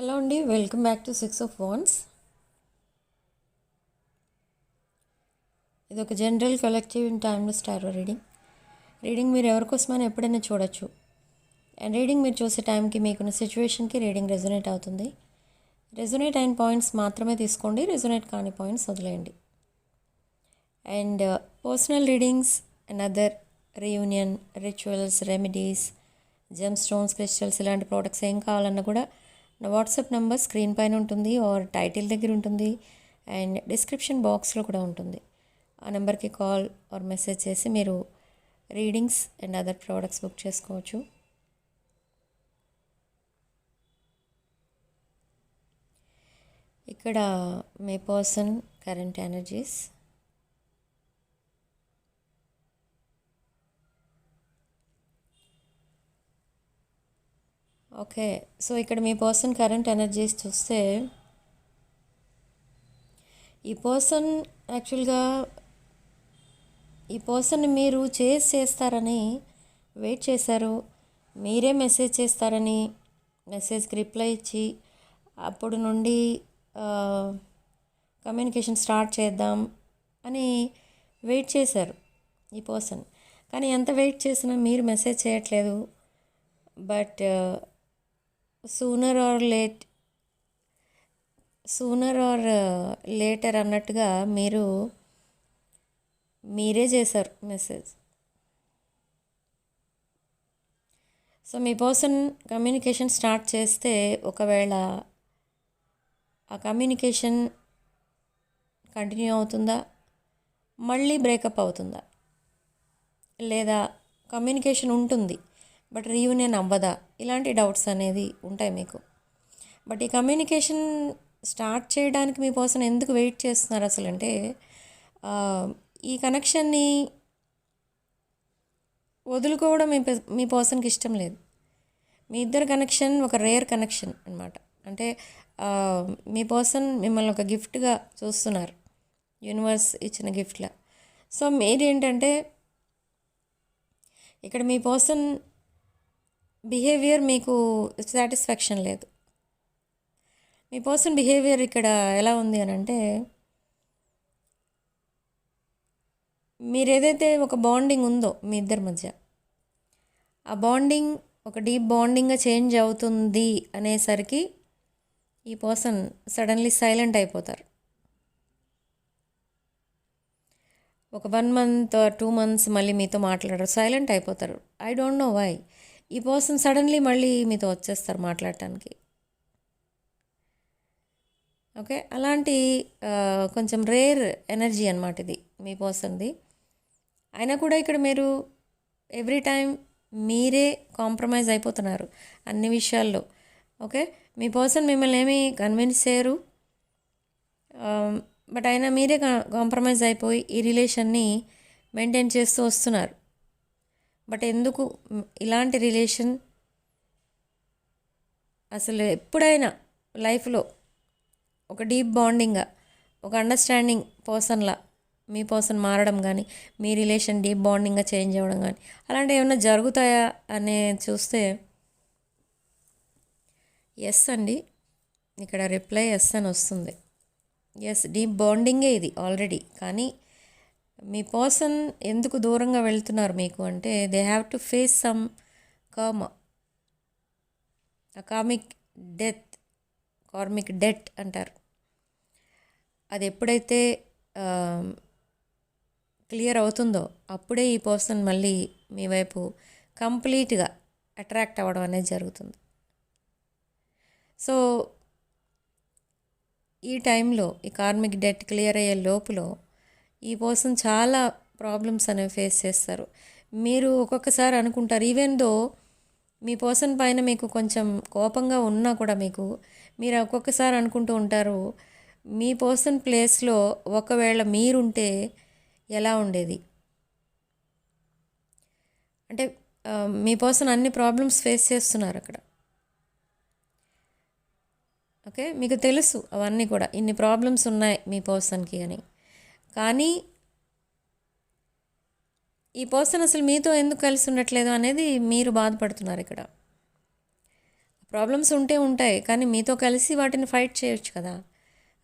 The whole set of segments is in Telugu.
హలో అండి, welcome back to 6 of Wands. ఇది ఒక general collective in timeless tarot reading మీరు ఎవరికోసమైనా ఎప్పుడైనా చూడొచ్చు. అండ్ రీడింగ్ మీరు చూసే టైంకి మీకున్న సిచ్యువేషన్కి రీడింగ్ రెజొనేట్ అవుతుంది. రెజొనేట్ అయిన పాయింట్స్ మాత్రమే తీసుకోండి, రెజొనేట్ కాని పాయింట్స్ వదిలేయండి. And personal readings and other reunion rituals, remedies, gem stones, crystals ఇలాంటి ప్రోడక్ట్స్ ఏం కావాలన్నా కూడా నా వాట్సాప్ నెంబర్ స్క్రీన్ పైన ఉంటుంది, ఆర్ టైటిల్ దగ్గర ఉంటుంది, అండ్ డిస్క్రిప్షన్ బాక్స్లో కూడా ఉంటుంది. ఆ నెంబర్కి కాల్ ఆర్ మెసేజ్ చేసి మీరు readings and other products book చేసుకోవచ్చు. ఇక్కడ మీ person current energies, okay. So ఇక్కడ మీ పర్సన్ కరెంట్ ఎనర్జీస్ చూస్తే ఈ పర్సన్ యాక్చువల్గా ఈ పర్సన్ని మీరు చేస్తారని వెయిట్ చేశారు. మీరే మెసేజ్ చేస్తారని మెసేజ్కి రిప్లై ఇచ్చి అప్పుడు నుండి కమ్యూనికేషన్ స్టార్ట్ చేద్దాం అని వెయిట్ చేశారు ఈ పర్సన్. కానీ ఎంత వెయిట్ చేసినా మీరు మెసేజ్ చేయట్లేదు. బట్ సూనర్ ఆర్ లేటర్ అన్నట్టుగా మీరే చేశారు మెసేజ్. సో మీ పర్సన్ కమ్యూనికేషన్ స్టార్ట్ చేస్తే ఒకవేళ ఆ కమ్యూనికేషన్ కంటిన్యూ అవుతుందా, మళ్ళీ బ్రేకప్ అవుతుందా, లేదా కమ్యూనికేషన్ ఉంటుంది బట్ రీయూనియన్ అవ్వదా, ఇలాంటి డౌట్స్ అనేది ఉంటాయి మీకు. బట్ ఈ కమ్యూనికేషన్ స్టార్ట్ చేయడానికి మీ పర్సన్ ఎందుకు వెయిట్ చేస్తున్నారు అసలు అంటే ఈ కనెక్షన్ని వదులుకోవడం మీ పర్సన్కి ఇష్టం లేదు. మీ ఇద్దరు కనెక్షన్ ఒక రేర్ కనెక్షన్ అనమాట. అంటే మీ పర్సన్ మిమ్మల్ని ఒక గిఫ్ట్గా చూస్తున్నారు, యూనివర్స్ ఇచ్చిన గిఫ్ట్లా. సో మీరేంటంటే ఇక్కడ మీ పర్సన్ బిహేవియర్ మీకు సాటిస్ఫాక్షన్ లేదు. మీ పర్సన్ బిహేవియర్ ఇక్కడ ఎలా ఉంది అని అంటే మీరు ఏదైతే ఒక బాండింగ్ ఉందో మీ ఇద్దరి మధ్య, ఆ బాండింగ్ ఒక డీప్ బాండింగ్గా చేంజ్ అవుతుంది అనేసరికి ఈ పర్సన్ సడన్లీ సైలెంట్ అయిపోతారు. ఒక 1 month 2 months మళ్ళీ మీతో మాట్లాడరు, సైలెంట్ అయిపోతారు. I don't know why. ఈ పర్సన్ సడన్లీ మళ్ళీ మీతో వచ్చేస్తారు మాట్లాడటానికి. ఓకే, అలాంటి కొంచెం రేర్ ఎనర్జీ అనమాట ఇది మీ పర్సన్ది. అయినా కూడా ఇక్కడ మీరు ఎవ్రీ టైం మీరే కాంప్రమైజ్ అయిపోతున్నారు అన్ని విషయాల్లో. ఓకే, మీ పర్సన్ మిమ్మల్ని ఏమీ కన్విన్స్ చేయరు, బట్ అయినా మీరే కాంప్రమైజ్ అయిపోయి ఈ రిలేషన్ని మెయింటైన్ చేస్తూ వస్తున్నారు. బట్ ఎందుకు ఇలాంటి రిలేషన్ అసలు ఎప్పుడైనా లైఫ్లో ఒక డీప్ బాండింగ్గా, ఒక అండర్స్టాండింగ్ పర్సన్లా మీ పర్సన్ మారడం కానీ, మీ రిలేషన్ డీప్ బాండింగ్గా చేంజ్ అవ్వడం కానీ అలాంటివి ఏమైనా జరుగుతాయా అనే చూస్తే ఎస్ అండి. ఇక్కడ రిప్లై ఎస్ అని వస్తుంది. ఎస్, డీప్ బాండింగే ఇది ఆల్రెడీ. కానీ మీ పర్సన్ ఎందుకు దూరంగా వెళ్తున్నారు మీకు అంటే they have to face some karmic death అంటారు. అది ఎప్పుడైతే క్లియర్ అవుతుందో అప్పుడే ఈ పర్సన్ మళ్ళీ మీ వైపు కంప్లీట్గా అట్రాక్ట్ అవ్వడం అనేది జరుగుతుంది. సో ఈ టైంలో ఈ కార్మిక్ డెట్ క్లియర్ అయ్యే లోపులో ఈ పర్సన్ చాలా ప్రాబ్లమ్స్ అనేవి ఫేస్ చేస్తారు. మీరు ఒక్కొక్కసారి అనుకుంటారు, ఈవెన్ దో మీ పర్సన్ పైన మీకు కొంచెం కోపంగా ఉన్నా కూడా మీరు ఒక్కొక్కసారి అనుకుంటూ ఉంటారు, మీ పర్సన్ ప్లేస్లో ఒకవేళ మీరుంటే ఎలా ఉండేది. అంటే మీ పర్సన్ అన్ని ప్రాబ్లమ్స్ ఫేస్ చేస్తున్నారు అక్కడ. ఓకే, మీకు తెలుసు అవన్నీ కూడా, ఇన్ని ప్రాబ్లమ్స్ ఉన్నాయి మీ పర్సన్కి అని. కానీ ఈ పర్సన్ అసలు మీతో ఎందుకు కలిసి ఉండట్లేదు అనేది మీరు బాధపడుతున్నారు ఇక్కడ. ప్రాబ్లమ్స్ ఉంటాయి, కానీ మీతో కలిసి వాటిని ఫైట్ చేయొచ్చు కదా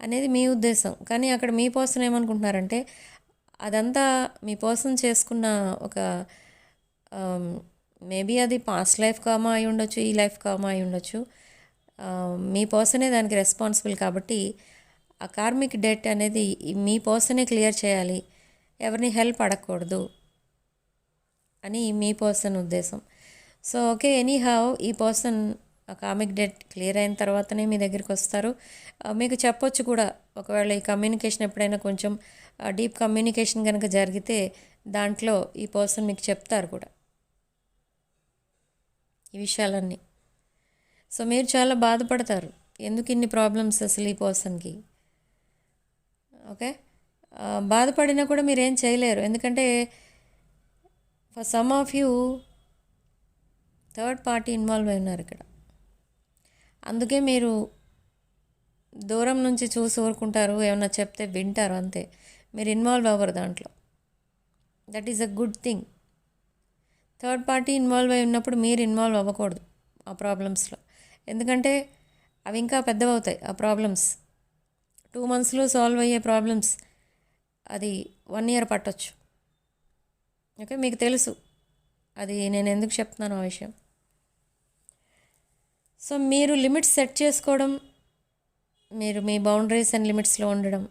అనేది మీ ఉద్దేశం. కానీ అక్కడ మీ పర్సన్ ఏమనుకుంటున్నారంటే అదంతా మీ పర్సన్ చేసుకున్న ఒక మేబీ అది పాస్ట్ లైఫ్ కామా అయి ఉండొచ్చు, ఈ లైఫ్ కామా అయి ఉండొచ్చు. మీ పర్సనే దానికి రెస్పాన్సిబుల్ కాబట్టి ఆ కార్మిక్ డెట్ అనేది మీ పర్సనే క్లియర్ చేయాలి, ఎవరిని హెల్ప్ అడగకూడదు అని మీ పర్సన్ ఉద్దేశం. సో ఓకే, ఎనీ హౌ ఈ పర్సన్ ఆ కార్మిక్ డెట్ క్లియర్ అయిన తర్వాతనే మీ దగ్గరికి వస్తారు. మీకు చెప్పొచ్చు కూడా, ఒకవేళ ఈ కమ్యూనికేషన్ ఎప్పుడైనా కొంచెం డీప్ కమ్యూనికేషన్ కనుక జరిగితే దాంట్లో ఈ పర్సన్ మీకు చెప్తారు కూడా ఈ విషయాలన్నీ. సో మీరు చాలా బాధపడతారు, ఎందుకు ఇన్ని ప్రాబ్లమ్స్ అసలు ఈ పర్సన్కి. ఓకే, బాధపడినా కూడా మీరేం చేయలేరు, ఎందుకంటే for some of you third party involve అయి ఉన్నారు ఇక్కడ. అందుకే మీరు దూరం నుంచి చూసి ఊరుకుంటారు, ఏమన్నా చెప్తే వింటారు అంతే, మీరు ఇన్వాల్వ్ అవ్వరు దాంట్లో. That is a good thing. Third party involve అయి ఉన్నప్పుడు మీరు ఇన్వాల్వ్ అవ్వకూడదు ఆ ప్రాబ్లమ్స్లో, ఎందుకంటే అవి ఇంకా పెద్దవవుతాయి. ఆ ప్రాబ్లమ్స్ 2 monthsలో సాల్వ్ అయ్యే ప్రాబ్లమ్స్ అది 1 year పట్టొచ్చు. ఓకే, మీకు తెలుసు అది నేను ఎందుకు చెప్తున్నాను ఆ విషయం. సో మీరు లిమిట్స్ సెట్ చేసుకోవడం, మీరు మీ బౌండరీస్ అండ్ లిమిట్స్లో ఉండడం,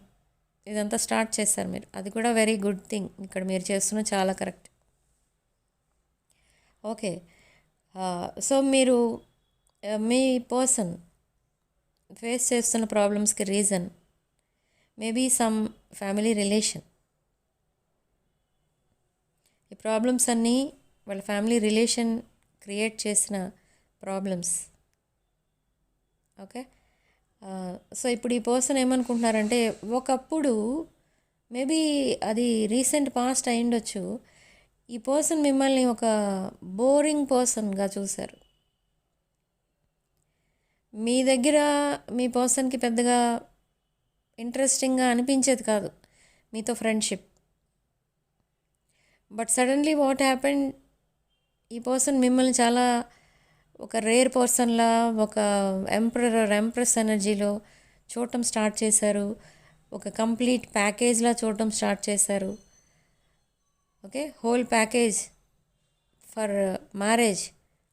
ఇదంతా స్టార్ట్ చేశారు మీరు. అది కూడా వెరీ గుడ్ థింగ్, ఇక్కడ మీరు చేస్తున్న చాలా కరెక్ట్. ఓకే, సో మీరు మీ పర్సన్ ఫేస్ చేస్తున్న ప్రాబ్లమ్స్కి reason maybe some family relation. ఈ ప్రాబ్లమ్స్ అన్నీ వాళ్ళ ఫ్యామిలీ రిలేషన్ క్రియేట్ చేసిన ప్రాబ్లమ్స్. ఓకే, సో ఇప్పుడు ఈ పర్సన్ ఏమనుకుంటున్నారంటే ఒకప్పుడు మేబీ అది రీసెంట్ పాస్ట్ అయ్యుండొచ్చు, ఈ పర్సన్ మిమ్మల్ని ఒక బోరింగ్ పర్సన్గా చూశారు. మీ దగ్గర మీ పర్సన్కి పెద్దగా ఇంట్రెస్టింగ్గా అనిపించేది కాదు మీతో friendship. But suddenly what happened, ఈ పర్సన్ మిమ్మల్ని చాలా ఒక రేర్ పర్సన్లా, ఒక ఎంప్రెస్ ఎనర్జీలో చూడటం స్టార్ట్ చేశారు, ఒక కంప్లీట్ ప్యాకేజ్లా చూడటం స్టార్ట్ చేశారు. Okay, whole package for marriage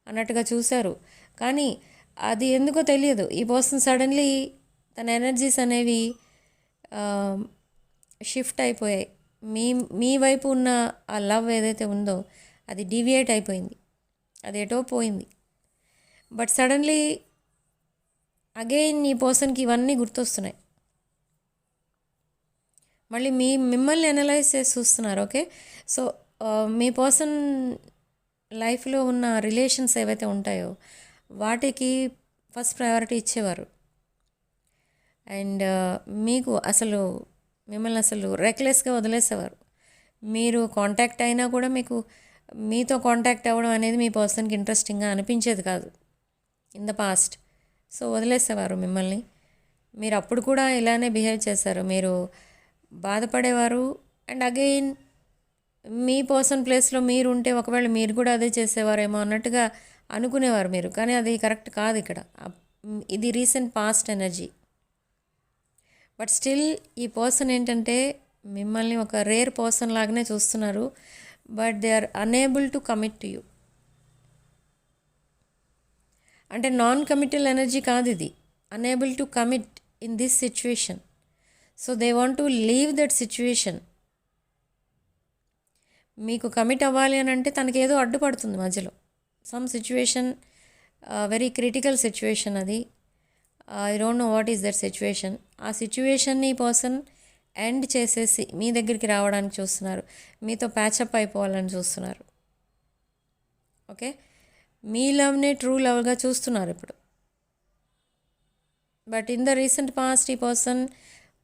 అన్నట్టుగా చూశారు. కానీ అది ఎందుకో తెలియదు, ఈ పర్సన్ సడన్లీ తన ఎనర్జీస్ అనేవి షిఫ్ట్ అయిపోయాయి. మీ వైపు ఉన్న ఆ లవ్ ఏదైతే ఉందో అది డీవియేట్ అయిపోయింది, అది ఎటో పోయింది. బట్ సడన్లీ అగైన్ ఈ పర్సన్కి ఇవన్నీ గుర్తొస్తున్నాయి, మళ్ళీ మిమ్మల్ని అనలైజ్ చేసి చూస్తున్నారు. ఓకే, సో మీ పర్సన్ లైఫ్లో ఉన్న రిలేషన్స్ ఏవైతే ఉంటాయో వాటికి ఫస్ట్ ప్రయారిటీ ఇచ్చేవారు. అండ్ మీకు అసలు మిమ్మల్ని అసలు రెక్లెస్గా వదిలేసేవారు. మీరు కాంటాక్ట్ అయినా కూడా మీతో కాంటాక్ట్ అవ్వడం అనేది మీ పర్సన్కి ఇంట్రెస్టింగ్గా అనిపించేది కాదు ఇన్ ద పాస్ట్. సో వదిలేసేవారు మిమ్మల్ని. మీరు అప్పుడు కూడా ఇలానే బిహేవ్ చేశారు, మీరు బాధపడేవారు. అండ్ అగైన్ మీ పర్సన్ ప్లేస్లో మీరు ఉంటే ఒకవేళ మీరు కూడా అదే చేసేవారేమో అన్నట్టుగా అనుకునేవారు మీరు, కానీ అది కరెక్ట్ కాదు ఇక్కడ. ఇది recent past energy. But still ఈ పర్సన్ ఏంటంటే మిమ్మల్ని ఒక రేర్ పర్సన్ లాగానే చూస్తున్నారు, but they are unable to commit to you. అంటే నాన్ కమిటల్ ఎనర్జీ కాదు ఇది, unable to commit in this situation. So they want to leave that situation. మీకు కమిట్ అవ్వాలి అని అంటే తనకేదో అడ్డుపడుతుంది మధ్యలో, some situation, very critical situation అది. I don't know what is that situation. ఆ సిచ్యువేషన్ని పర్సన్ ఎండ్ చేసేసి మీ దగ్గరికి రావడానికి చూస్తున్నారు, మీతో ప్యాచప్ అయిపోవాలని చూస్తున్నారు. ఓకే, మీ లవ్నే ట్రూ లవ్గా చూస్తున్నారు ఇప్పుడు. But in the recent past ఈ పర్సన్,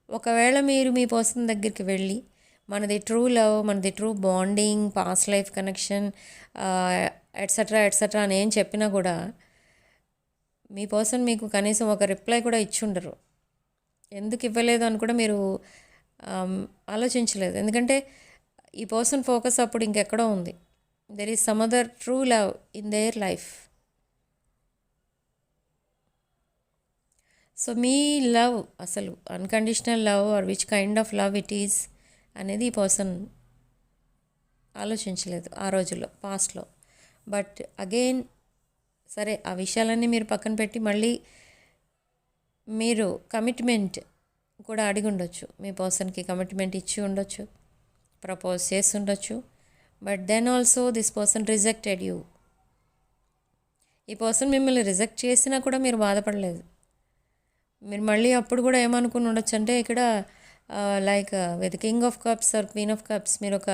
ఒకవేళ మీరు మీ పర్సన్ దగ్గరికి వెళ్ళి మనది ట్రూ లవ్, మనది true bonding, past life connection etcetera etcetera అని ఏం చెప్పినా కూడా మీ పర్సన్ మీకు కనీసం ఒక రిప్లై కూడా ఇచ్చుండరు. ఎందుకు ఇవ్వలేదు అని కూడా మీరు ఆలోచించలేదు, ఎందుకంటే ఈ పర్సన్ ఫోకస్ అప్పుడు ఇంకెక్కడో ఉంది. There is some other true love in their life. So మీ లవ్ అసలు unconditional love or which kind of love it is అనేది ఈ పర్సన్ ఆలోచించలేదు ఆ రోజుల్లో, పాస్ట్లో. బట్ అగైన్ సరే, ఆ విషయాలన్నీ మీరు పక్కన పెట్టి మళ్ళీ మీరు కమిట్మెంట్ కూడా అడిగి ఉండొచ్చు, మీ పర్సన్కి కమిట్మెంట్ ఇచ్చి ఉండొచ్చు, ప్రపోజ్ చేసి ఉండొచ్చు. But then also this person rejected you. ఈ పర్సన్ మిమ్మల్ని రిజెక్ట్ చేసినా కూడా మీరు బాధపడలేదు. మీరు మళ్ళీ అప్పుడు కూడా ఏమనుకుని ఉండొచ్చు అంటే ఇక్కడ like with king of cups or queen of cups, మీరు ఒక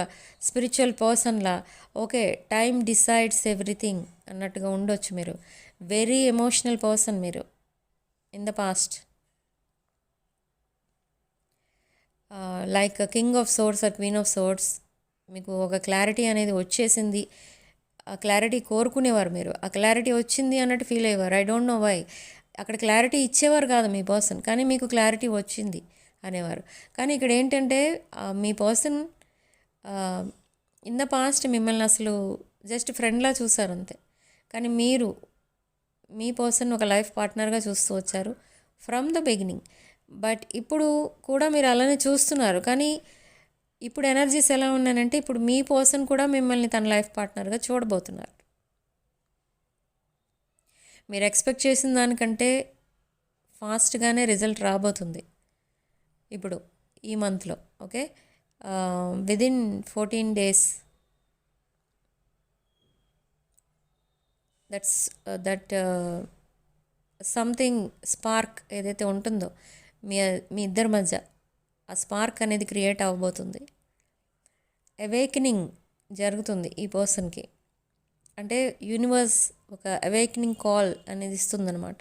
స్పిరిచువల్ పర్సన్లా ఓకే టైమ్ డిసైడ్స్ ఎవ్రీథింగ్ అన్నట్టుగా ఉండొచ్చు. మీరు వెరీ ఎమోషనల్ పర్సన్ మీరు in the past. Like king of swords or queen of swords, మీకు ఒక క్లారిటీ అనేది వచ్చేసింది. ఆ క్లారిటీ కోరుకునేవారు మీరు, ఆ క్లారిటీ వచ్చింది అన్నట్టు ఫీల్ అయ్యేవారు. I don't know why. అక్కడ క్లారిటీ ఇచ్చేవారు కాదు మీ పర్సన్, కానీ మీకు క్లారిటీ వచ్చింది అనేవారు. కానీ ఇక్కడ ఏంటంటే మీ పర్సన్ ఇన్ ద పాస్ట్ మిమ్మల్ని అసలు జస్ట్ ఫ్రెండ్లా చూసారు అంతే. కానీ మీరు మీ పర్సన్ ఒక లైఫ్ పార్ట్నర్గా చూస్తూ వచ్చారు ఫ్రమ్ ద బిగినింగ్. బట్ ఇప్పుడు కూడా మీరు అలానే చూస్తున్నారు. కానీ ఇప్పుడు ఎనర్జీస్ ఎలా ఉన్నాయంటే ఇప్పుడు మీ పర్సన్ కూడా మిమ్మల్ని తన లైఫ్ పార్ట్నర్గా చూడబోతున్నారు. మీరు ఎక్స్పెక్ట్ చేసిన దానికంటే ఫాస్ట్గానే రిజల్ట్ రాబోతుంది ఇప్పుడు ఈ మంత్లో. Okay, within 14 days that something spark ఏదైతే ఉంటుందో మీ ఇద్దరి మధ్య, ఆ స్పార్క్ అనేది క్రియేట్ అవ్వబోతుంది. అవేకనింగ్ జరుగుతుంది ఈ పర్సన్కి. అంటే యూనివర్స్ ఒక అవేకనింగ్ కాల్ అనేది ఇస్తుందన్నమాట.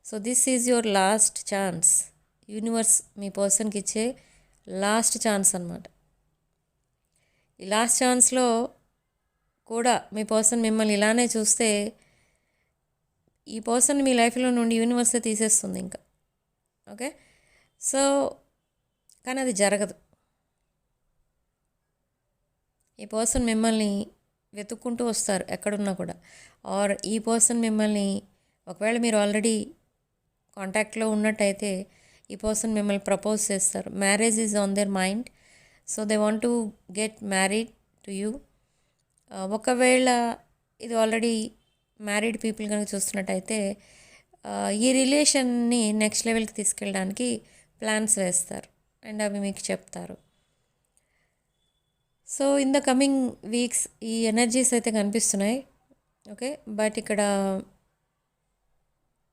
So this is your last chance. Universe మీ పర్సన్కి ఇచ్చే లాస్ట్ ఛాన్స్ అన్నమాట. ఈ లాస్ట్ ఛాన్స్లో కూడా మీ పర్సన్ మిమ్మల్ని ఇలానే చూస్తే ఈ పర్సన్ మీ లైఫ్లో నుండి యూనివర్సే తీసేస్తుంది ఇంకా. ఓకే, సో కానీ అది జరగదు. ఈ పర్సన్ మిమ్మల్ని వెతుక్కుంటూ వస్తారు ఎక్కడున్నా కూడా. ఆర్ ఈ పర్సన్ మిమ్మల్ని ఒకవేళ మీరు ఆల్రెడీ కాంటాక్ట్లో ఉన్నట్టయితే ఈ పర్సన్ మిమ్మల్ని ప్రపోజ్ చేస్తారు. Marriage is on their mind. So they want to get married to you. ఒకవేళ ఇది ఆల్రెడీ మ్యారీడ్ పీపుల్ కనుక చూస్తున్నట్టయితే ఈ రిలేషన్ని నెక్స్ట్ లెవెల్కి తీసుకెళ్ళడానికి ప్లాన్స్ వేస్తారు అండ్ అవి మీకు చెప్తారు. So in the coming weeks ఈ ఎనర్జీస్ అయితే కనిపిస్తున్నాయి. ఓకే, బట్ ఇక్కడ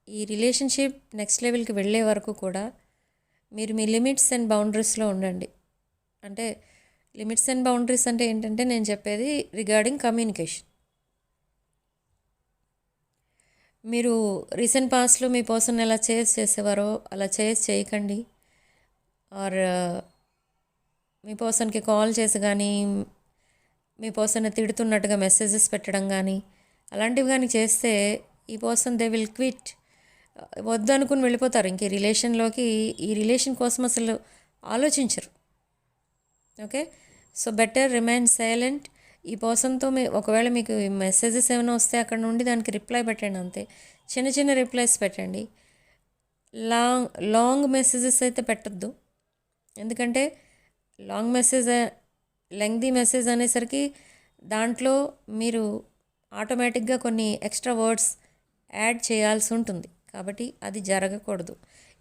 ఈ రిలేషన్షిప్ నెక్స్ట్ లెవెల్కి వెళ్ళే వరకు కూడా మీరు మీ లిమిట్స్ అండ్ బౌండరీస్లో ఉండండి. అంటే లిమిట్స్ అండ్ బౌండరీస్ అంటే ఏంటంటే నేను చెప్పేది రిగార్డింగ్ కమ్యూనికేషన్. మీరు రీసెంట్ పాస్ట్లో మీ పర్సన్ ఎలా చేసేవారో అలా చేయకండి. ఆర్ మీ పర్సన్కి కాల్ చేసి కానీ మీ పర్సన్ తిడుతున్నట్టుగా మెసేజెస్ పెట్టడం కానీ అలాంటివి కానీ చేస్తే ఈ పర్సన్ దే విల్ క్విట్. వద్దనుకుని వెళ్ళిపోతారు ఇంక రిలేషన్లోకి. ఈ రిలేషన్ కోసం అసలు ఆలోచించరు. Okay, so better remain silent. ఈ పర్సన్తో ఒకవేళ మీకు మెసేజెస్ ఏమైనా వస్తే అక్కడ నుండి దానికి రిప్లై పెట్టండి అంతే. చిన్న చిన్న రిప్లైస్ పెట్టండి. లాంగ్ మెసేజెస్ అయితే పెట్టద్దు. ఎందుకంటే లాంగ్ మెసేజ్ లెంగ్దీ మెసేజ్ అనేసరికి దాంట్లో మీరు ఆటోమేటిక్గా కొన్ని ఎక్స్ట్రా వర్డ్స్ యాడ్ చేయాల్సి ఉంటుంది. కాబట్టి అది జరగకూడదు.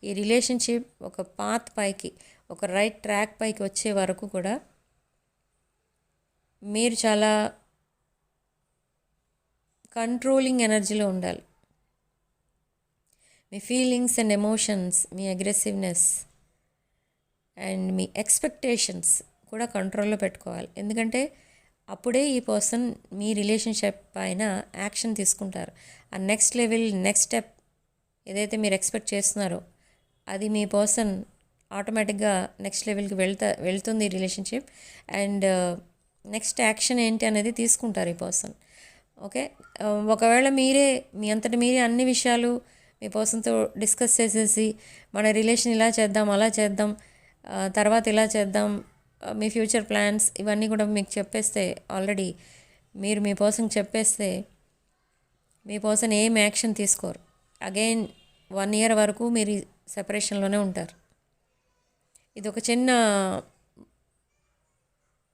ఈ రిలేషన్షిప్ ఒక పాత్ పైకి, ఒక రైట్ ట్రాక్ పైకి వచ్చే వరకు కూడా మీరు చాలా కంట్రోలింగ్ ఎనర్జీలో ఉండాలి. మీ ఫీలింగ్స్ అండ్ ఎమోషన్స్, మీ అగ్రెసివ్నెస్ అండ్ మీ ఎక్స్పెక్టేషన్స్ కూడా కంట్రోల్లో పెట్టుకోవాలి. ఎందుకంటే అప్పుడే ఈ పర్సన్ మీ రిలేషన్షిప్ పైన యాక్షన్ తీసుకుంటారు. ఆ నెక్స్ట్ లెవెల్, నెక్స్ట్ స్టెప్ ఏదైతే మీరు ఎక్స్పెక్ట్ చేస్తున్నారో అది మీ పర్సన్ ఆటోమేటిక్గా నెక్స్ట్ లెవెల్కి వెళ్తుంది రిలేషన్షిప్. అండ్ నెక్స్ట్ యాక్షన్ ఏంటి అనేది తీసుకుంటారు ఈ పర్సన్. ఓకే, ఒకవేళ మీ అంతటి మీరే అన్ని విషయాలు మీ పర్సన్తో డిస్కస్ చేసేసి మన రిలేషన్ ఇలా చేద్దాం, అలా చేద్దాం, తర్వాత ఇలా చేద్దాం, మీ ఫ్యూచర్ ప్లాన్స్ ఇవన్నీ కూడా మీకు చెప్పేస్తే, ఆల్రెడీ మీరు మీ పర్సన్కి చెప్పేస్తే మీ పర్సన్ ఏం యాక్షన్ తీసుకోరు. అగైన్ 1 year వరకు మీరు సెపరేషన్లోనే ఉంటారు. ఇది ఒక చిన్న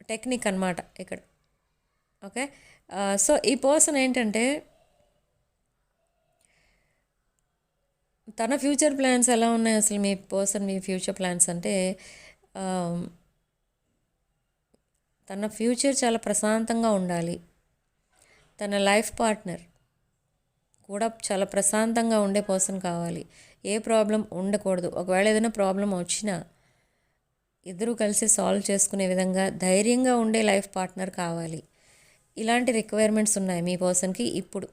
టెక్నిక్ అన్నమాట ఇక్కడ. ఓకే, సో ఈ పర్సన్ ఏంటంటే తన ఫ్యూచర్ ప్లాన్స్ ఎలా ఉన్నాయి అసలు మీ పర్సన్ మీ ఫ్యూచర్ ప్లాన్స్ అంటే తన ఫ్యూచర్ చాలా ప్రశాంతంగా ఉండాలి. తన లైఫ్ పార్ట్నర్ కూడా చాలా ప్రశాంతంగా ఉండే పర్సన్ కావాలి. ఏ ప్రాబ్లం ఉండకూడదు. ఒకవేళ ఏదైనా ప్రాబ్లం వచ్చినా ఇద్దరూ కలిసి సాల్వ్ చేసుకునే విధంగా ధైర్యంగా ఉండే లైఫ్ పార్ట్నర్ కావాలి. ఇలాంటి రిక్వైర్మెంట్స్ ఉన్నాయి మీ పర్సన్కి ఇప్పుడు.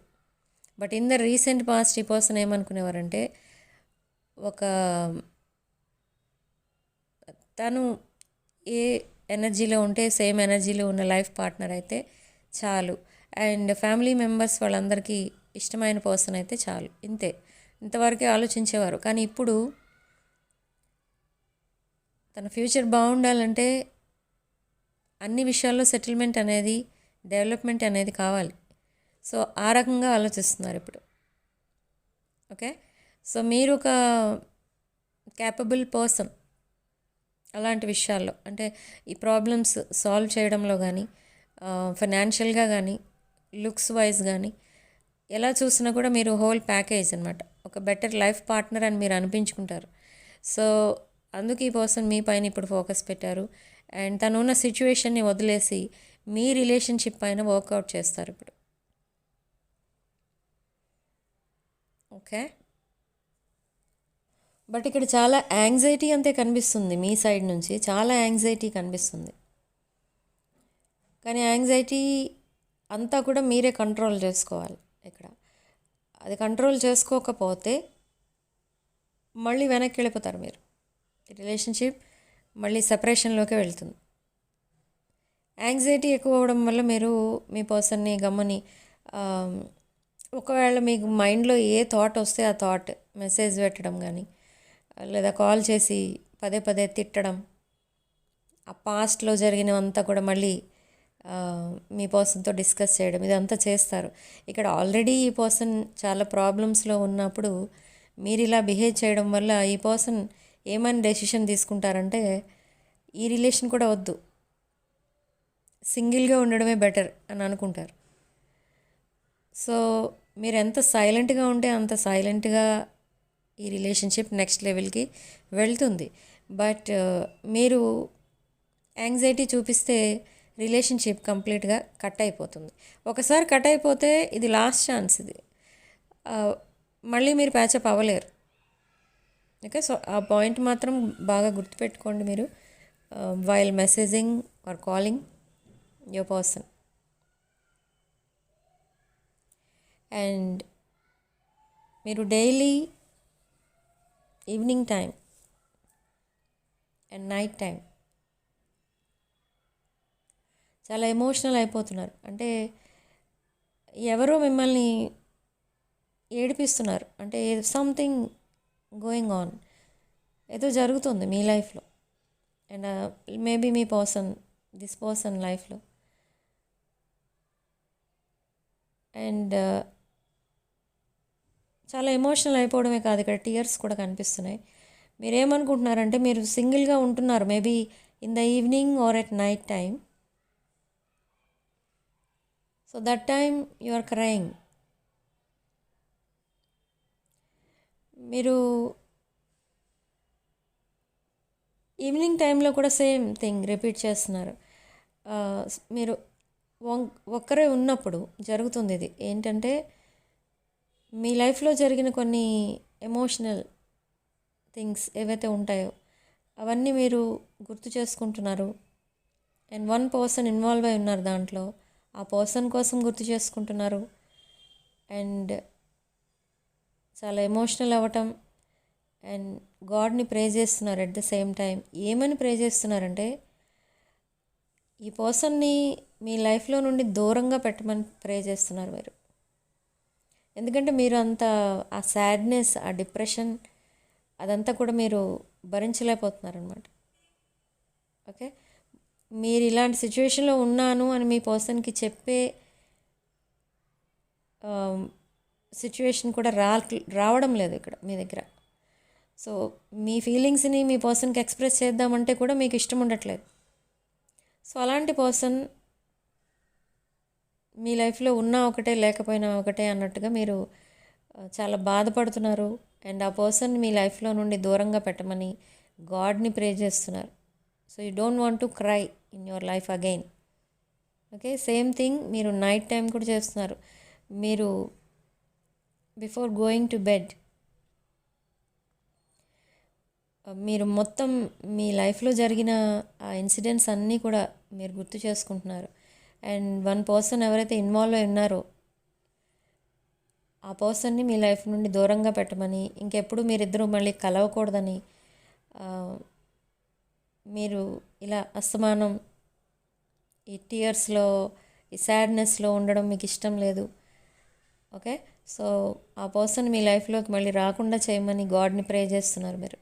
But in the recent past ఈ పర్సన్ ఏమనుకునేవారంటే తను ఏ ఎనర్జీలో ఉంటే సేమ్ ఎనర్జీలో ఉన్న లైఫ్ పార్ట్నర్ అయితే చాలు, అండ్ ఫ్యామిలీ మెంబర్స్ వాళ్ళందరికీ ఇష్టమైన పర్సన్ అయితే చాలు, ఇంతవరకే ఆలోచించేవారు. కానీ ఇప్పుడు తన ఫ్యూచర్ బాగుండాలంటే అన్ని విషయాల్లో సెటిల్మెంట్ అనేది డెవలప్మెంట్ అనేది కావాలి. సో ఆ రకంగా ఆలోచిస్తున్నారు ఇప్పుడు. ఓకే, సో మీరు ఒక క్యాపబుల్ పర్సన్ అలాంటి విషయాల్లో, అంటే ఈ ప్రాబ్లమ్స్ సాల్వ్ చేయడంలో కానీ ఫైనాన్షియల్గా కానీ లుక్స్ వైజ్ కానీ ఎలా చూసినా కూడా మీరు హోల్ ప్యాకేజ్ అనమాట. ఒక బెటర్ లైఫ్ పార్ట్నర్ అని మీరు అనిపించుకుంటారు. సో అందుకు ఈ పర్సన్ మీ పైన ఇప్పుడు ఫోకస్ పెట్టారు. అండ్ తను ఉన్న సిచ్యువేషన్ని వదిలేసి మీ రిలేషన్షిప్ పైన వర్కౌట్ చేస్తారు ఇప్పుడు. ఓకే, బట్ ఇక్కడ చాలా యాంగ్జైటీ అంతే కనిపిస్తుంది మీ సైడ్ నుంచి, చాలా యాంగ్జైటీ కనిపిస్తుంది. కానీ యాంగ్జైటీ అంతా కూడా మీరే కంట్రోల్ చేసుకోవాలి ఇక్కడ. అది కంట్రోల్ చేసుకోకపోతే మళ్ళీ వెనక్కి వెళ్ళిపోతారు మీరు. రిలేషన్షిప్ మళ్ళీ సెపరేషన్లోకి వెళ్తుంది. యాంగ్జైటీ ఎక్కువ అవ్వడం వల్ల మీరు మీ పర్సన్ని గమ్మని ఒకవేళ మీకు మైండ్లో ఏ థాట్ వస్తే ఆ థాట్ మెసేజ్ పెట్టడం కానీ లేదా కాల్ చేసి పదే పదే తిట్టడం, ఆ పాస్ట్లో జరిగినవంతా కూడా మళ్ళీ మీ పర్సన్తో డిస్కస్ చేయడం, ఇదంతా చేస్తారు. ఇక్కడ ఆల్రెడీ ఈ పర్సన్ చాలా ప్రాబ్లమ్స్లో ఉన్నప్పుడు మీరు ఇలా బిహేవ్ చేయడం వల్ల ఈ పర్సన్ ఏమని డెసిషన్ తీసుకుంటారంటే ఈ రిలేషన్ కూడా వద్దు, సింగిల్గా ఉండడమే బెటర్ అని అనుకుంటారు. సో మీరు ఎంత సైలెంట్గా ఉంటే అంత సైలెంట్గా ఈ రిలేషన్షిప్ నెక్స్ట్ లెవెల్కి వెళ్తుంది. బట్ మీరు యాంగ్జైటీ చూపిస్తే రిలేషన్షిప్ కంప్లీట్గా కట్ అయిపోతుంది. ఒకసారి కట్ అయిపోతే ఇది లాస్ట్ ఛాన్స్, ఇది మళ్ళీ మీరు ప్యాచప్ అవ్వలేరు. ఓకే, సో ఆ పాయింట్ మాత్రం బాగా గుర్తుపెట్టుకోండి మీరు while messaging or calling your person. And మీరు daily evening time and night time చాలా ఎమోషనల్ అయిపోతున్నారు. అంటే ఎవరో మిమ్మల్ని ఏడిపిస్తున్నారు, అంటే సంథింగ్ గోయింగ్ ఆన్, ఏదో జరుగుతుంది మీ లైఫ్లో అండ్ మేబీ మీ పర్సన్ దిస్ పర్సన్ లైఫ్లో. అండ్ చాలా ఎమోషనల్ అయిపోవడమే కాదు, ఇక్కడ టీయర్స్ కూడా కనిపిస్తున్నాయి. మీరేమనుకుంటున్నారంటే మీరు సింగిల్గా ఉంటున్నారు maybe in the evening or at night time. So that time you are crying. మీరు ఈవినింగ్ టైంలో కూడా సేమ్ థింగ్ రిపీట్ చేస్తున్నారు. మీరు ఒక్కరే ఉన్నప్పుడు జరుగుతుంది ఇది. ఏంటంటే మీ లైఫ్లో జరిగిన కొన్ని ఎమోషనల్ థింగ్స్ ఏవైతే ఉంటాయో అవన్నీ మీరు గుర్తు చేసుకుంటున్నారు. అండ్ వన్ పర్సన్ ఇన్వాల్వ్ అయి ఉన్నారు దాంట్లో, ఆ పర్సన్ కోసం గుర్తు చేసుకుంటున్నారు. అండ్ చాలా ఎమోషనల్ అవ్వటం అండ్ గాడ్ని ప్రే చేస్తున్నారు. అట్ ద సేమ్ టైం ఏమని ప్రే చేస్తున్నారంటే ఈ పర్సన్ని మీ లైఫ్లో నుండి దూరంగా పెట్టమని ప్రే చేస్తున్నారు మీరు. ఎందుకంటే మీరు అంత ఆ సాడ్నెస్, ఆ డిప్రెషన్ అదంతా కూడా మీరు భరించలేకపోతున్నారనమాట. ఓకే, మీరు ఇలాంటి సిచ్యువేషన్లో ఉన్నాను అని మీ పర్సన్కి చెప్పే సిచ్యువేషన్ కూడా రావడం లేదు ఇక్కడ మీ దగ్గర. సో మీ ఫీలింగ్స్ని మీ పర్సన్కి ఎక్స్ప్రెస్ చేద్దామంటే కూడా మీకు ఇష్టం ఉండట్లేదు. సో అలాంటి పర్సన్ మీ లైఫ్లో ఉన్నా ఒకటే లేకపోయినా ఒకటే అన్నట్టుగా మీరు చాలా బాధపడుతున్నారు. అండ్ ఆ పర్సన్ మీ లైఫ్లో నుండి దూరంగా పెట్టమని గాడ్ని ప్రే చేస్తున్నారు. So you don't want to cry in your life again. Okay, same thing మీరు నైట్ టైం కూడా చేస్తున్నారు. మీరు బిఫోర్ గోయింగ్ టు బెడ్ మీరు మొత్తం మీ లైఫ్లో జరిగిన ఆ ఇన్సిడెంట్స్ అన్నీ కూడా మీరు గుర్తు చేసుకుంటున్నారు. అండ్ వన్ పర్సన్ ఎవరైతే ఇన్వాల్వ్ అయి ఉన్నారో ఆ పర్సన్ని మీ లైఫ్ నుండి దూరంగా పెట్టమని, ఇంకెప్పుడు మీరిద్దరూ మళ్ళీ కలవకూడదని, మీరు ఇలా అస్తమానం ఈ టీయర్స్లో ఈ సాడ్నెస్లో ఉండడం మీకు ఇష్టం లేదు. ఓకే, సో ఆ పర్సన్ మీ లైఫ్లోకి మళ్ళీ రాకుండా చేయమని గాడ్ని ప్రే చేస్తున్నారు మీరు.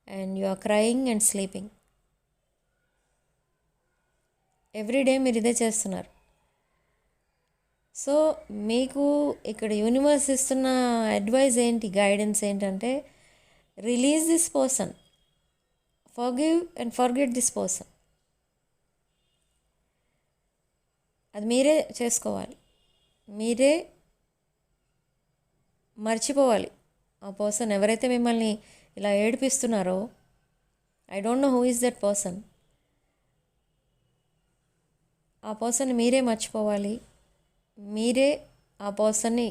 And you are crying and sleeping. Everyday మీరు ఇదే చేస్తున్నారు. సో మీకు ఇక్కడ యూనివర్స్ ఇస్తున్న అడ్వైజ్ ఏంటి, గైడెన్స్ ఏంటంటే release this person, forgive and forget this person. అది మీరే చేసుకోవాలి, మీరే మర్చిపోవాలి. ఆ పర్సన్ ఎవరైతే మిమ్మల్ని ఇలా ఏడిపిస్తున్నారో, I don't know who is that person, ఆ పర్సన్ మీరే మర్చిపోవాలి. మీరే ఆ పర్సన్ని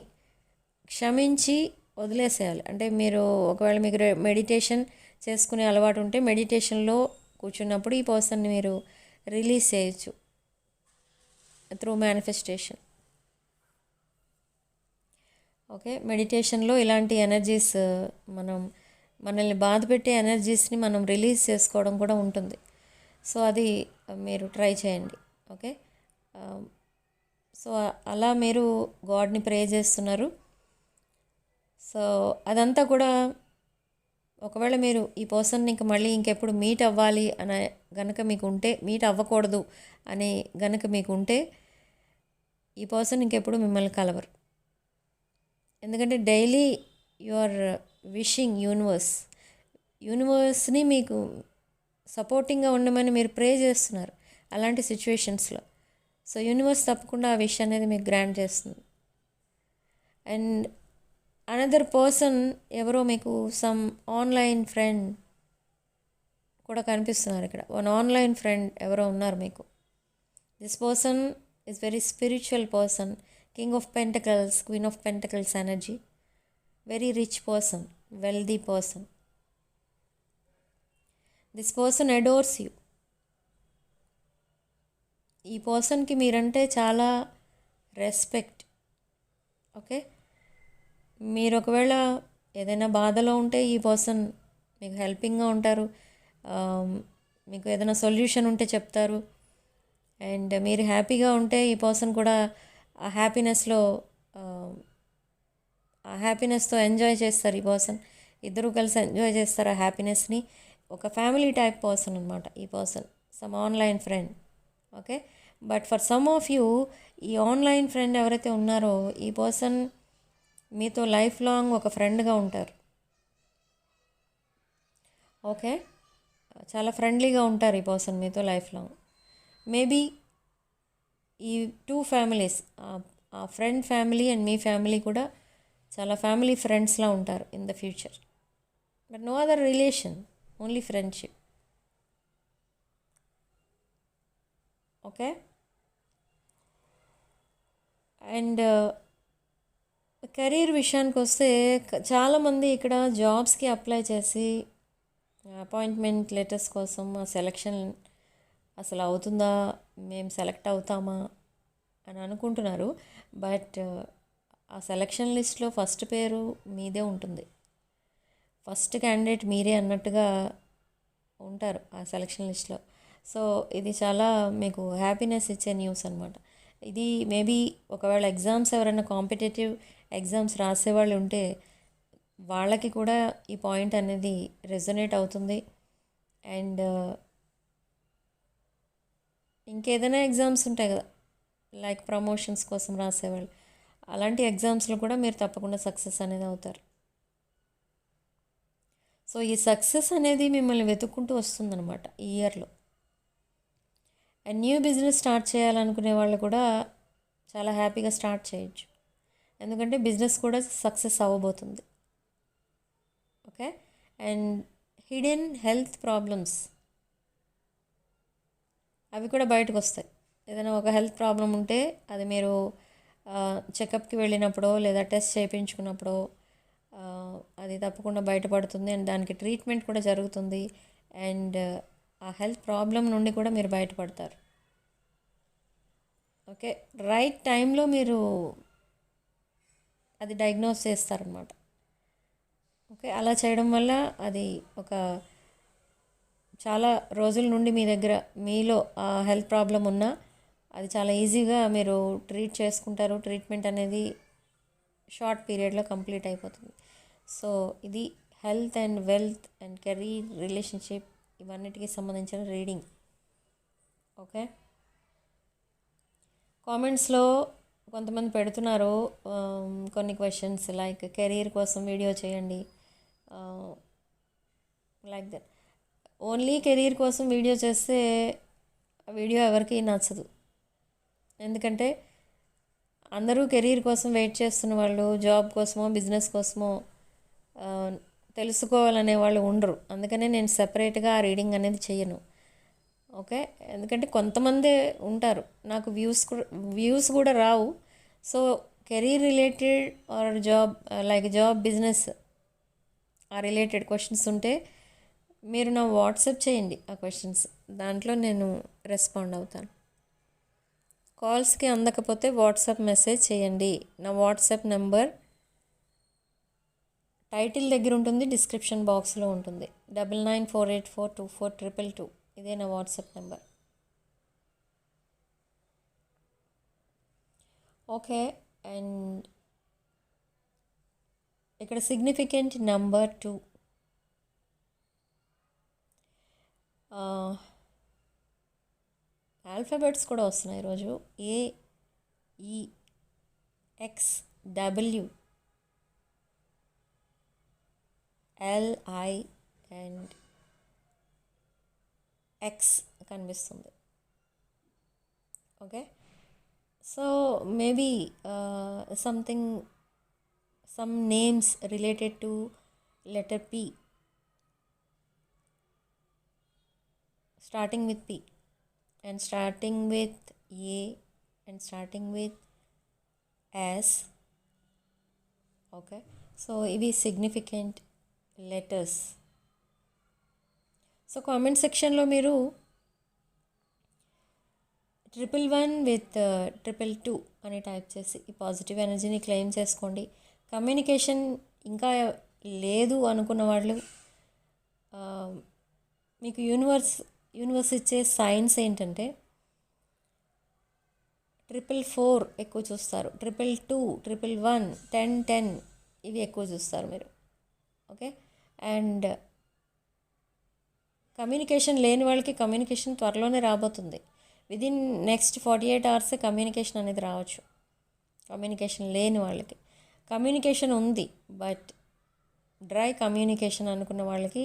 క్షమించి వదిలేసేయాలి. అంటే మీరు ఒకవేళ మీకు మెడిటేషన్ చేసుకునే అలవాటు ఉంటే మెడిటేషన్లో కూర్చున్నప్పుడు ఈ పర్సన్ని మీరు రిలీజ్ చేయొచ్చు త్రూ మేనిఫెస్టేషన్. ఓకే, మెడిటేషన్లో ఇలాంటి ఎనర్జీస్ మనల్ని బాధ పెట్టే ఎనర్జీస్ని మనం రిలీజ్ చేసుకోవడం కూడా ఉంటుంది. సో అది మీరు ట్రై చేయండి. ఓకే, సో అలా మీరు గాడ్ని ప్రే చేస్తున్నారు. సో అదంతా కూడా ఒకవేళ మీరు ఈ పర్సన్ని మళ్ళీ ఇంకెప్పుడు మీట్ అవ్వాలి అనే గనక మీకు ఉంటే, మీట్ అవ్వకూడదు అని గనక మీకు ఉంటే ఈ పర్సన్ ఇంకెప్పుడు మిమ్మల్ని కలవరు. ఎందుకంటే డైలీ యు ఆర్ విషింగ్ యూనివర్స్ని మీకు సపోర్టింగ్గా ఉండమని మీరు ప్రే చేస్తున్నారు అలాంటి సిచ్యువేషన్స్లో. సో యూనివర్స్ తప్పకుండా ఆ విష్ అనేది మీకు గ్రాంట్ చేస్తుంది. అండ్ అనదర్ పర్సన్ ఎవరో మీకు సమ్ ఆన్లైన్ ఫ్రెండ్ కూడా కనిపిస్తున్నారు ఇక్కడ. వన్ ఆన్లైన్ ఫ్రెండ్ ఎవరో ఉన్నారు మీకు. This person is very spiritual person, king of pentacles, queen of pentacles energy, very rich person, wealthy person. This person adores you. ఈ పర్సన్కి మీరంటే చాలా రెస్పెక్ట్. ఓకే, మీరు ఒకవేళ ఏదైనా బాధలో ఉంటే ఈ పర్సన్ మీకు హెల్పింగ్గా ఉంటారు. మీకు ఏదైనా సొల్యూషన్ ఉంటే చెప్తారు. అండ్ మీరు హ్యాపీగా ఉంటే ఈ పర్సన్ కూడా ఆ హ్యాపీనెస్తో ఎంజాయ్ చేస్తారు. ఈ పర్సన్ ఇద్దరు కలిసి ఎంజాయ్ చేస్తారు ఆ హ్యాపీనెస్ని. ఒక ఫ్యామిలీ టైప్ పర్సన్ అనమాట ఈ person, some online friend. Okay, but for some of you ఈ ఆన్లైన్ ఫ్రెండ్ ఎవరైతే ఉన్నారో ఈ పర్సన్ మీతో లైఫ్ లాంగ్ ఒక ఫ్రెండ్గా ఉంటారు. ఓకే, చాలా ఫ్రెండ్లీగా ఉంటారు ఈ పర్సన్ మీతో లైఫ్ లాంగ్. మేబీ ఈ టూ ఫ్యామిలీస్, ఆ ఫ్రెండ్ ఫ్యామిలీ అండ్ మీ ఫ్యామిలీ కూడా చాలా ఫ్యామిలీ ఫ్రెండ్స్లా ఉంటారు in the future. But no other relation, only friendship. Okay, and career విషయానికి వస్తే చాలామంది ఇక్కడ జాబ్స్కి అప్లై చేసి అపాయింట్మెంట్ లెటర్స్ కోసం ఆ సెలక్షన్ అసలు అవుతుందా, మేము సెలెక్ట్ అవుతామా అని అనుకుంటున్నారు. బట్ ఆ సెలక్షన్ లిస్ట్లో ఫస్ట్ పేరు మీదే ఉంటుంది. ఫస్ట్ క్యాండిడేట్ మీరే అన్నట్టుగా ఉంటారు ఆ సెలక్షన్ లిస్ట్లో. సో ఇది చాలా మీకు హ్యాపీనెస్ ఇచ్చే న్యూస్ అనమాట. ఇది మేబీ ఒకవేళ ఎగ్జామ్స్ ఎవరైనా కాంపిటేటివ్ ఎగ్జామ్స్ రాసేవాళ్ళు ఉంటే వాళ్ళకి కూడా ఈ పాయింట్ అనేది రెజొనేట్ అవుతుంది. అండ్ ఇంకేదైనా ఎగ్జామ్స్ ఉంటాయి కదా, లైక్ ప్రమోషన్స్ కోసం రాసేవాళ్ళు, అలాంటి ఎగ్జామ్స్లో కూడా మీరు తప్పకుండా సక్సెస్ అనేది అవుతారు. సో ఈ సక్సెస్ అనేది మిమ్మల్ని వెతుక్కుంటూ వస్తుందన్నమాట ఈ ఇయర్లో. అండ్ న్యూ బిజినెస్ స్టార్ట్ చేయాలనుకునే వాళ్ళు కూడా చాలా హ్యాపీగా స్టార్ట్ చేయొచ్చు, ఎందుకంటే బిజినెస్ కూడా సక్సెస్ అవ్వబోతుంది. Okay. And hidden health problems అవి కూడా బయటకు వస్తాయి. ఏదైనా ఒక హెల్త్ ప్రాబ్లం ఉంటే అది మీరు చెకప్కి వెళ్ళినప్పుడో లేదా టెస్ట్ చేయించుకున్నప్పుడో అది తప్పకుండా బయటపడుతుంది. అండ్ దానికి ట్రీట్మెంట్ కూడా జరుగుతుంది. అండ్ ఆ హెల్త్ ప్రాబ్లం నుండి కూడా మీరు బయటపడతారు. ఓకే. రైట్ టైంలో మీరు అది డయాగ్నోస్ చేస్తారనమాట. ఓకే. అలా చేయడం వల్ల అది ఒక చాలా రోజుల నుండి మీ దగ్గర మీలో ఆ హెల్త్ ప్రాబ్లం ఉన్నా అది చాలా ఈజీగా మీరు ట్రీట్ చేసుకుంటారు. ట్రీట్మెంట్ అనేది షార్ట్ పీరియడ్లో కంప్లీట్ అయిపోతుంది. సో ఇది health and wealth and career, relationship ఇవన్నిటికీ సంబంధించిన రీడింగ్. ఓకే. కామెంట్స్లో కొంతమంది పెడుతున్నారు కొన్ని క్వశ్చన్స్ లైక్ కెరీర్ కోసం వీడియో చేయండి, లైక్ దట్. ఓన్లీ కెరీర్ కోసం వీడియో చేస్తే ఆ వీడియో ఎవరికి నచ్చదు. ఎందుకంటే అందరూ కెరీర్ కోసం వెయిట్ చేస్తున్న వాళ్ళు జాబ్ కోసమో బిజినెస్ కోసమో తెలుసుకోవాలనే వాళ్ళు ఉండరు. అందుకనే నేను సెపరేట్గా ఆ రీడింగ్ అనేది చేయను. ఓకే. ఎందుకంటే కొంతమంది ఉంటారు నాకు వ్యూస్ కూడా రావు. So career related or job like job business ఆ రిలేటెడ్ క్వశ్చన్స్ ఉంటే మీరు నా వాట్సాప్ చేయండి. ఆ క్వశ్చన్స్ దాంట్లో నేను రెస్పాండ్ అవుతాను. కాల్స్కి అందకపోతే వాట్సాప్ మెసేజ్ చేయండి. నా వాట్సాప్ నెంబర్ టైటిల్ దగ్గర ఉంటుంది, డిస్క్రిప్షన్ బాక్స్లో ఉంటుంది. 9948424222. ఇదే నా వాట్సాప్ నెంబర్. ఓకే. అండ్ ఇక్కడ సిగ్నిఫికెంట్ నెంబర్ 2. ఆల్ఫాబెట్స్ కూడా వస్తున్నాయి ఈరోజు. AEXW LI అండ్ X కనిపిస్తుంది. Okay. So maybe some names related to letter P, starting with P and starting with A and starting with S. Okay. So ఇవి సిగ్నిఫికెంట్ లెటర్స్. సో కామెంట్ సెక్షన్లో మీరు 111 with 222 అని టైప్ చేసి ఈ పాజిటివ్ ఎనర్జీని క్లెయిమ్ చేసుకోండి. కమ్యూనికేషన్ ఇంకా లేదు అనుకున్న వాళ్ళు మీకు యూనివర్స్ ఇచ్చే సైన్స్ ఏంటంటే 444 ఎక్కువ చూస్తారు, 222, 111, 1010 ఇవి ఎక్కువ చూస్తారు మీరు. ఓకే. అండ్ కమ్యూనికేషన్ లేని వాళ్ళకి కమ్యూనికేషన్ త్వరలోనే రాబోతుంది. విదిన్ నెక్స్ట్ 48 hours కమ్యూనికేషన్ అనేది రావచ్చు. కమ్యూనికేషన్ లేని వాళ్ళకి కమ్యూనికేషన్ ఉంది బట్ డ్రై కమ్యూనికేషన్ అనుకున్న వాళ్ళకి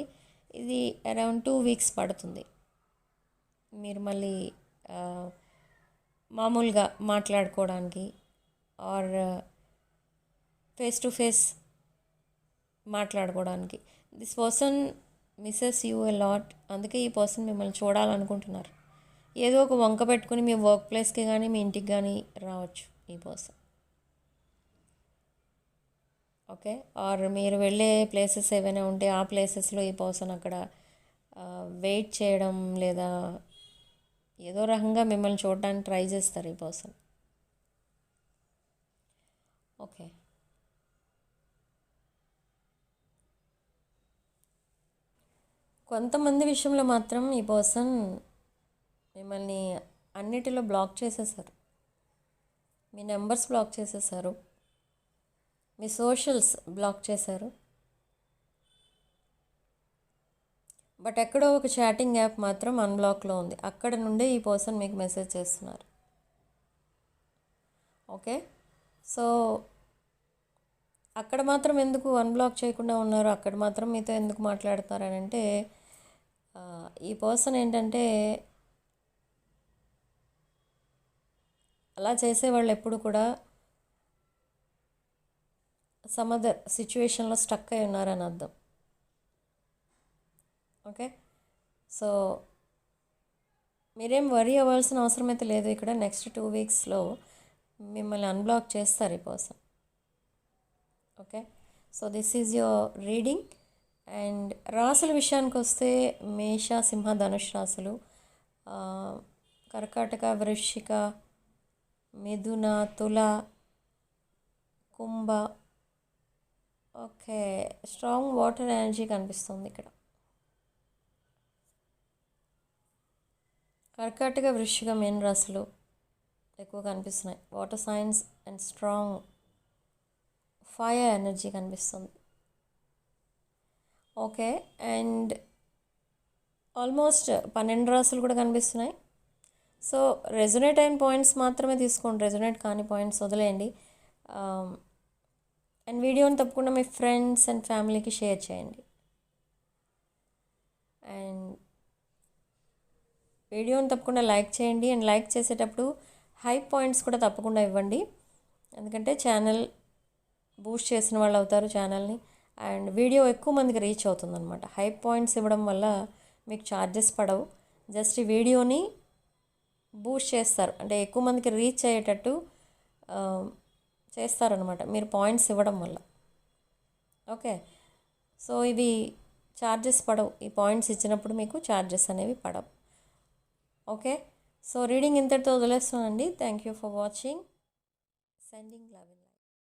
ఇది అరౌండ్ 2 weeks పడుతుంది. మీరు మళ్ళీ మామూలుగా మాట్లాడుకోవడానికి ఆర్ ఫేస్ టు ఫేస్ మాట్లాడుకోవడానికి. This person misses you a lot. అందుకే ఈ పర్సన్ మిమ్మల్ని చూడాలనుకుంటున్నారు. ఏదో ఒక వంక పెట్టుకుని మీ వర్క్ ప్లేస్కి కానీ మీ ఇంటికి కానీ రావచ్చు ఈ పర్సన్. ఓకే. ఆర్ మీరు వెళ్ళే ప్లేసెస్ ఏవైనా ఉంటే ఆ ప్లేసెస్లో ఈ పర్సన్ అక్కడ వెయిట్ చేయడం లేదా ఏదో రకంగా మిమ్మల్ని చూడడానికి ట్రై చేస్తారు ఈ పర్సన్. ఓకే. కొంతమంది విషయంలో మాత్రం ఈ పర్సన్ మిమ్మల్ని అన్నిటిలో బ్లాక్ చేసేసారు. మీ నెంబర్స్ బ్లాక్ చేసేసారు, మీ సోషల్స్ బ్లాక్ చేశారు. బట్ ఎక్కడో ఒక చాటింగ్ యాప్ మాత్రం అన్బ్లాక్లో ఉంది. అక్కడ నుండే ఈ పర్సన్ మీకు మెసేజ్ చేస్తున్నారు. ఓకే. సో అక్కడ మాత్రం ఎందుకు అన్బ్లాక్ చేయకుండా ఉన్నారు, అక్కడ మాత్రం మీతో ఎందుకు మాట్లాడుతున్నారు అని అంటే ఈ పర్సన్ ఏంటంటే అలా చేసేవాళ్ళు ఎప్పుడు కూడా సమ్ అదర్ సిచ్యువేషన్లో స్టక్ అయి ఉన్నారని అర్థం. ఓకే, సో మీరేం వరీ అవ్వాల్సిన అవసరం అయితే లేదు. ఇక్కడ నెక్స్ట్ 2 వీక్స్లో మిమ్మల్ని అన్బ్లాక్ చేస్తారు ఈ person. Okay, so this is your reading. And రాసుల విషయానికి వస్తే మేష, సింహ, ధనుష్ రాసులు, కర్కాటక, వృశ్చిక, మిథున, తుల, కుంభ. ఓకే, స్ట్రాంగ్ వాటర్ ఎనర్జీ కనిపిస్తుంది ఇక్కడ. కర్కాటక, వృశ్చిక, మీన రాశులు ఎక్కువ కనిపిస్తున్నాయి. Water science and strong fire energy కనిపిస్తుంది. ఓకే, అండ్ ఆల్మోస్ట్ 12 రాసులు కూడా కనిపిస్తున్నాయి. సో రెజొనేట్ అయిన పాయింట్స్ మాత్రమే తీసుకోండి, రెజొనేట్ కాని పాయింట్స్ వదిలేయండి. అండ్ వీడియోని తప్పకుండా మీ ఫ్రెండ్స్ అండ్ ఫ్యామిలీకి షేర్ చేయండి. అండ్ వీడియోని తప్పకుండా లైక్ చేయండి. అండ్ లైక్ చేసేటప్పుడు హై పాయింట్స్ కూడా తప్పకుండా ఇవ్వండి, ఎందుకంటే ఛానల్ బూస్ట్ చేసిన వాళ్ళు అవుతారు ఛానల్ని. అండ్ వీడియో ఎక్కువ మందికి రీచ్ అవుతుందన్నమాట. హై పాయింట్స్ ఇవ్వడం వల్ల మీకు ఛార్జెస్ పడవు, జస్ట్ ఈ వీడియోని బూస్ట్ చేస్తారు, అంటే ఎక్కువ మందికి రీచ్ అయ్యేటట్టు చేస్తారనమాట మీరు పాయింట్స్ ఇవ్వడం వల్ల. ఓకే, సో ఇవి ఛార్జెస్ పడవు, ఈ పాయింట్స్ ఇచ్చినప్పుడు మీకు ఛార్జెస్ అనేవి పడవు. ఓకే, సో రీడింగ్ ఇంతటితో వదిలేస్తానండి. Thank you for watching. Sending love.